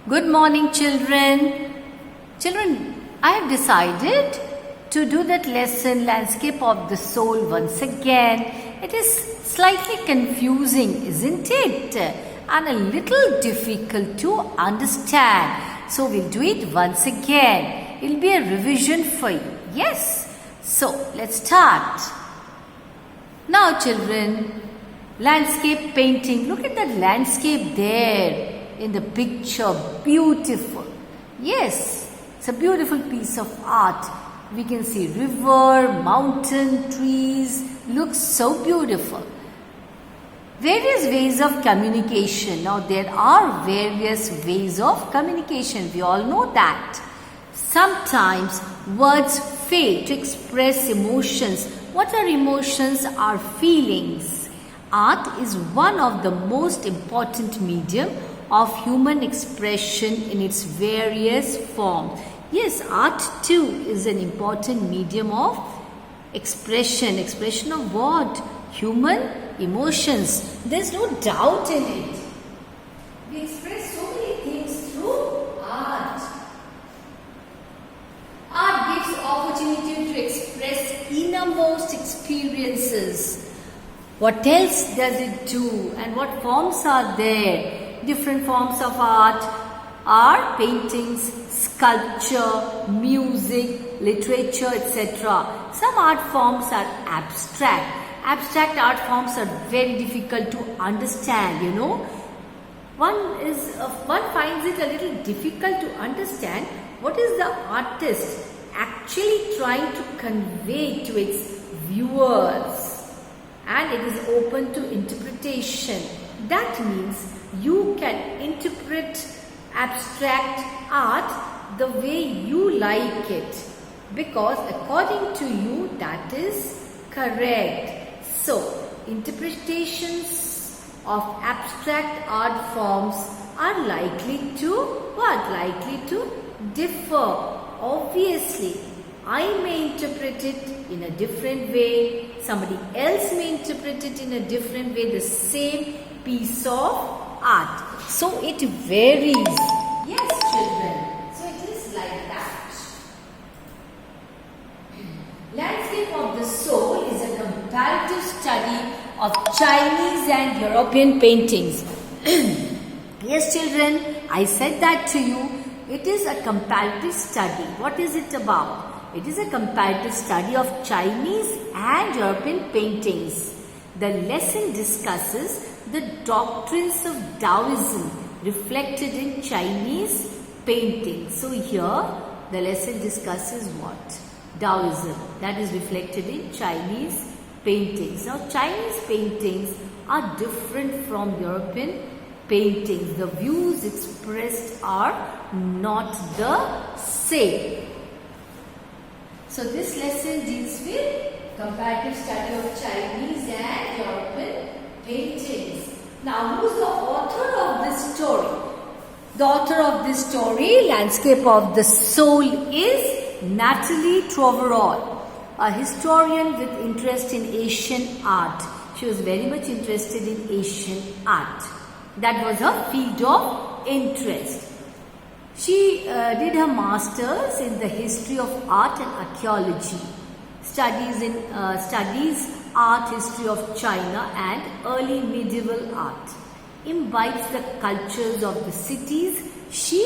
Good morning, children. Children, I have decided to do that lesson, Landscape of the Soul, once again. It is slightly confusing, isn't it? And a little difficult to understand. So we'll do it once again. It'll be a revision for you. Yes? So let's start. Now, children, landscape painting. Look at that landscape there in the picture. Beautiful. Yes, it's a beautiful piece of art. We can see river, mountain, trees. Looks so beautiful. Various ways of communication. Now there are various ways of communication. We all know that. Sometimes words fail to express emotions. What are emotions? Are feelings. Art is one of the most important medium of human expression in its various forms. Yes, art too is an important medium of expression. Expression of what? Human emotions. There's no doubt in it. We express so many things through art. Art gives opportunity to express innermost experiences. What else does it do? And what forms are there? Different forms of art are paintings, sculpture, music, literature, etc. Some art forms are abstract. Abstract art forms are very difficult to understand, you know. One finds it a little difficult to understand what is the artist actually trying to convey to its viewers, and it is open to interpretation. That means you can interpret abstract art the way you like it, because according to you that is correct. So interpretations of abstract art forms are likely to what? Likely to differ. Obviously, I may interpret it in a different way, somebody else may interpret it in a different way, the same piece of art. So it varies. Yes, children. So it is like that. Landscape of the Soul is a comparative study of Chinese and European paintings. Yes, children, I said that to you. It is a comparative study. What is it about? It is a comparative study of Chinese and European paintings. The lesson discusses the doctrines of Taoism reflected in Chinese paintings. So here the lesson discusses what? Taoism, that is reflected in Chinese paintings. Now Chinese paintings are different from European paintings. The views expressed are not the same. So this lesson deals with comparative study of Chinese and European paintings. Now, who is the author of this story? The author of this story, Landscape of the Soul, is Nathalie Trevorrow, a historian with interest in Asian art. She was very much interested in Asian art. That was her field of interest. She did her master's in the history of art and archaeology. Studies art history of China and early medieval art. Imbibes the cultures of the cities she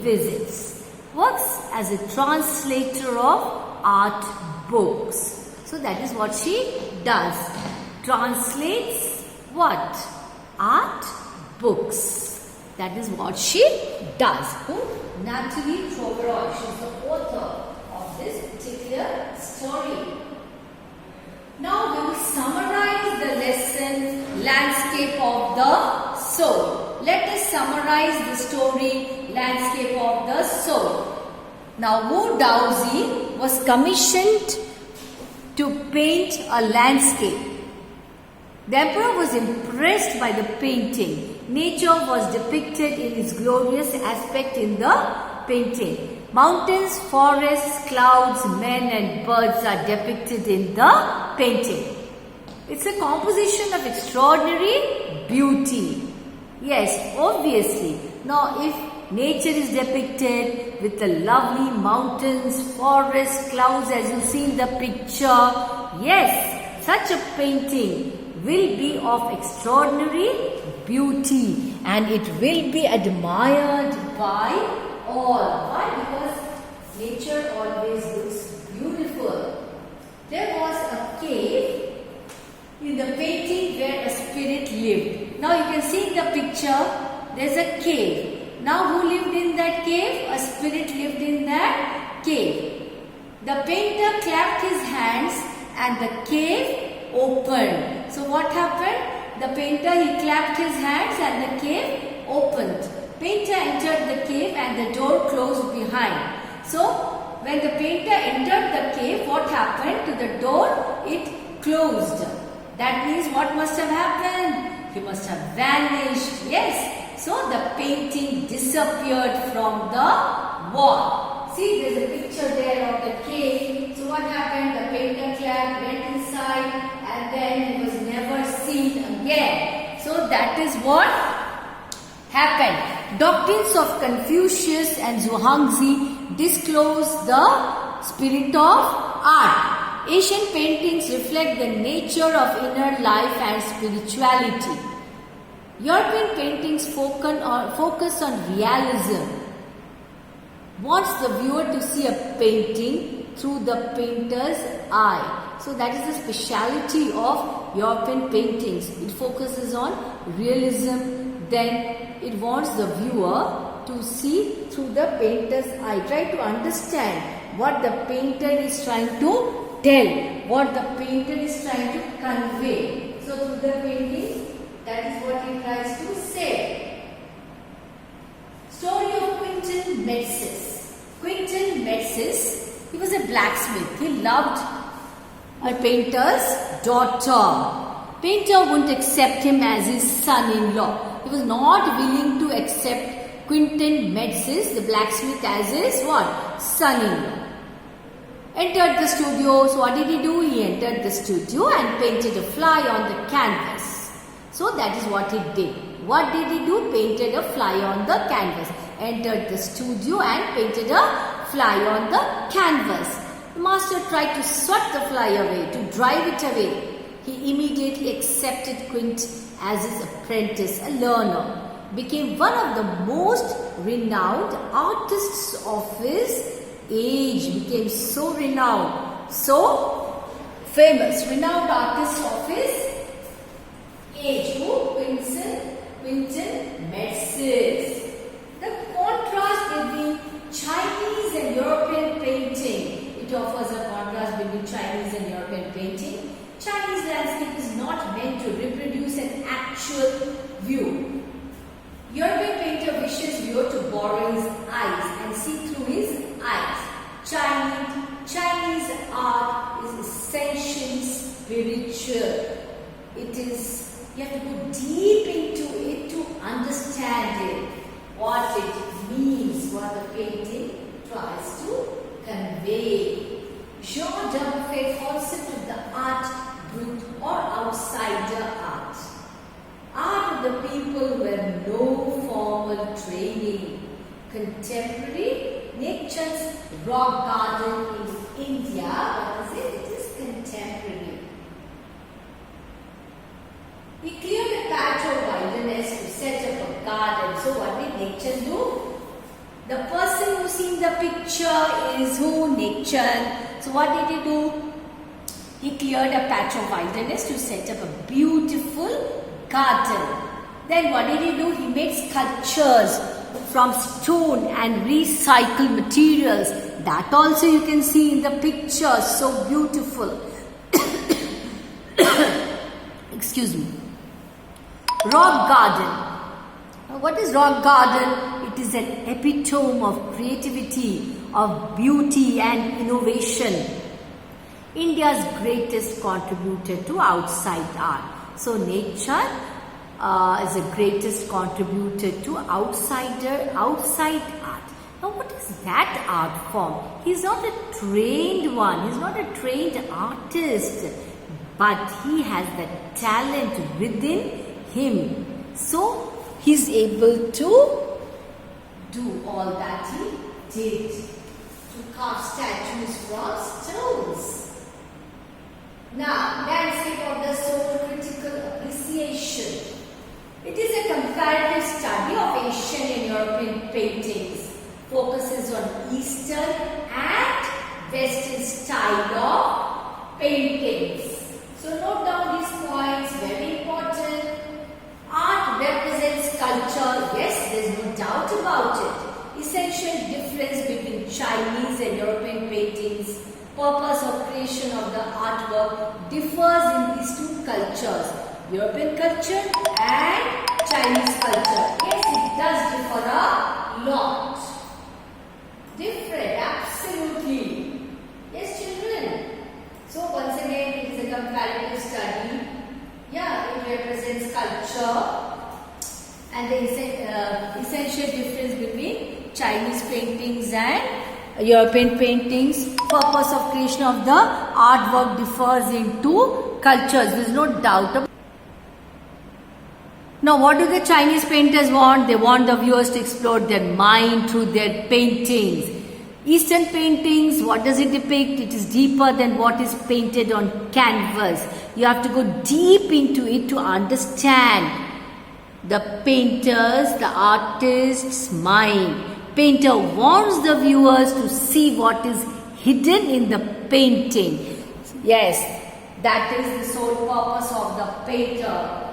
visits. Works as a translator of art books. So that is what she does. Translates what? Art books. That is what she does. Who? Nathalie Trevorrow. She is the author of this particular story. Now we will summarize the lesson Landscape of the Soul. Let us summarize the story Landscape of the Soul. Now Wu Daozi was commissioned to paint a landscape. The emperor was impressed by the painting. Nature was depicted in its glorious aspect in the painting. Mountains, forests, clouds, men and birds are depicted in the painting. It's a composition of extraordinary beauty. Yes, obviously, Now, if nature is depicted with the lovely mountains, forests, clouds as you see in the picture, yes, such a painting will be of extraordinary beauty and it will be admired by all. Why? Because nature always looks beautiful. There was a cave in the painting where a spirit lived. Now you can see in the picture, there's a cave. Now who lived in that cave? A spirit lived in that cave. The painter clapped his hands and the cave opened. So what happened? The painter, he clapped his hands and the cave opened. Painter entered the cave and the door closed behind. So when the painter entered the cave, what happened to the door? It closed. That means what must have happened? He must have vanished. Yes. So the painting disappeared from the wall. See, there's a picture there of the cave. So what happened? The painter clapped, went inside and then he was never seen again. So that is what happened. Doctrines of Confucius and Zhuangzi disclose the spirit of art. Asian paintings reflect the nature of inner life and spirituality. European paintings focus on realism. Wants the viewer to see a painting through the painter's eye. So that is the speciality of European paintings. It focuses on realism. Then it wants the viewer to see through the painter's eye. Try to understand what the painter is trying to tell, what the painter is trying to convey. So through the painting, that is what he tries to say. Story of Quintin Metzys. Quintin Metzys, he was a blacksmith. He loved a painter's daughter. Painter wouldn't accept him as his son-in-law. He was not willing to accept Quintin Metzys, the blacksmith, as his what? Son-in-law. Entered the studio. So what did he do? He entered the studio and painted a fly on the canvas. So that is what he did. What did he do? Painted a fly on the canvas. Entered the studio and painted a fly on the canvas. The master tried to swat the fly away, to drive it away. He immediately accepted Quint as his apprentice, a learner. Became one of the most renowned artists of his age. Became so renowned, so famous, renowned artist of his age. Who? Quintin Metzys. The contrast between Chinese and European painting. It offers a contrast between Chinese and European painting. Chinese landscape is not meant to reproduce an actual view. European painter wishes viewer to borrow his eyes and see through his eyes. Chinese art is essentially spiritual. It is, you have to go deep into it to understand it, what it means, what the painting tries to convey. Jean Dubuffet calls it the art brut or outsider art. Art of the people who have no formal training. Contemporary Nature's rock garden in India. What is it? It is contemporary. He cleared a patch of wilderness to set up a garden. So what did nature do? The person who's seen the picture is who? Nature. So what did he do? He cleared a patch of wilderness to set up a beautiful garden. Then what did he do? He made sculptures from stone and recycled materials. That also you can see in the picture. So beautiful. Excuse me. Rock garden. Now, what is rock garden? It is an epitome of creativity, of beauty and innovation. India's greatest contributor to outside art. So nature is the greatest contributor to outside art. Now what is that art form? He's not a trained one. He's not a trained artist. But he has the talent within him. So he's able to did to carve statues from stones. Now, landscape of the soul, critical appreciation. It is a comparative study of Asian and European paintings. Focuses on Eastern and Western style of paintings. So note down these points, very important. Art represents culture. Yes, there is no doubt about it. Essential difference between Chinese and European paintings. Purpose of creation of the artwork differs in these two cultures. European culture and Chinese culture. Yes, it does differ a lot. Different, absolutely. Yes, children. So once again, it is a comparative study. Yeah, it represents culture and the essential difference between Chinese paintings and European paintings. Purpose of creation of the artwork differs into cultures. There is no doubt about it. Now, what do the Chinese painters want? They want the viewers to explore their mind through their paintings. Eastern paintings, what does it depict? It is deeper than what is painted on canvas. You have to go deep into it to understand the painter's, the artist's mind. Painter wants the viewers to see what is hidden in the painting. Yes, that is the sole purpose of the painter.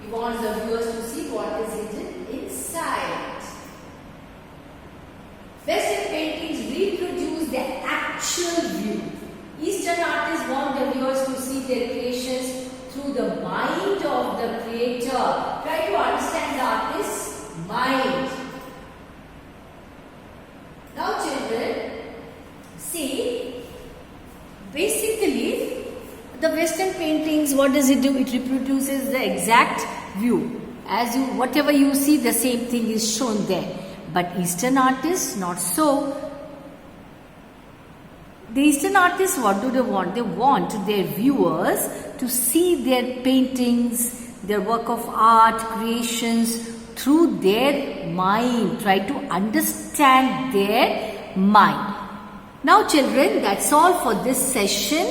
He wants the viewers to see what is hidden inside. Western paintings reproduce the actual view. Eastern artists want the viewers to see their creations through the mind of the creator. Try to understand the artist's mind. Now children, see, basically the Western paintings, what does it do? It reproduces the exact view. Whatever you see, the same thing is shown there. But Eastern artists, not so. The Eastern artists, what do they want? They want their viewers to see their paintings, their work of art, creations through their mind. Try to understand their mind. Now children, that's all for this session.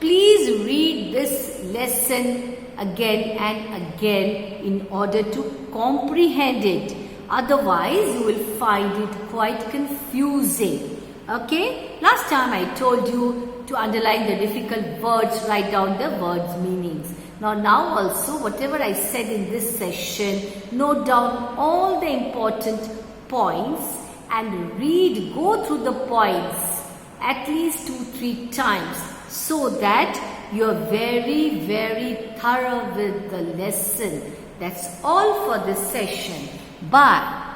Please read this lesson again and again in order to comprehend it. Otherwise, you will find it quite confusing. Okay? Last time I told you to underline the difficult words, write down the words' meanings. Now also, whatever I said in this session, note down all the important points and go through the points at least 2-3 times so that you are very, very thorough with the lesson. That's all for this session. Bye.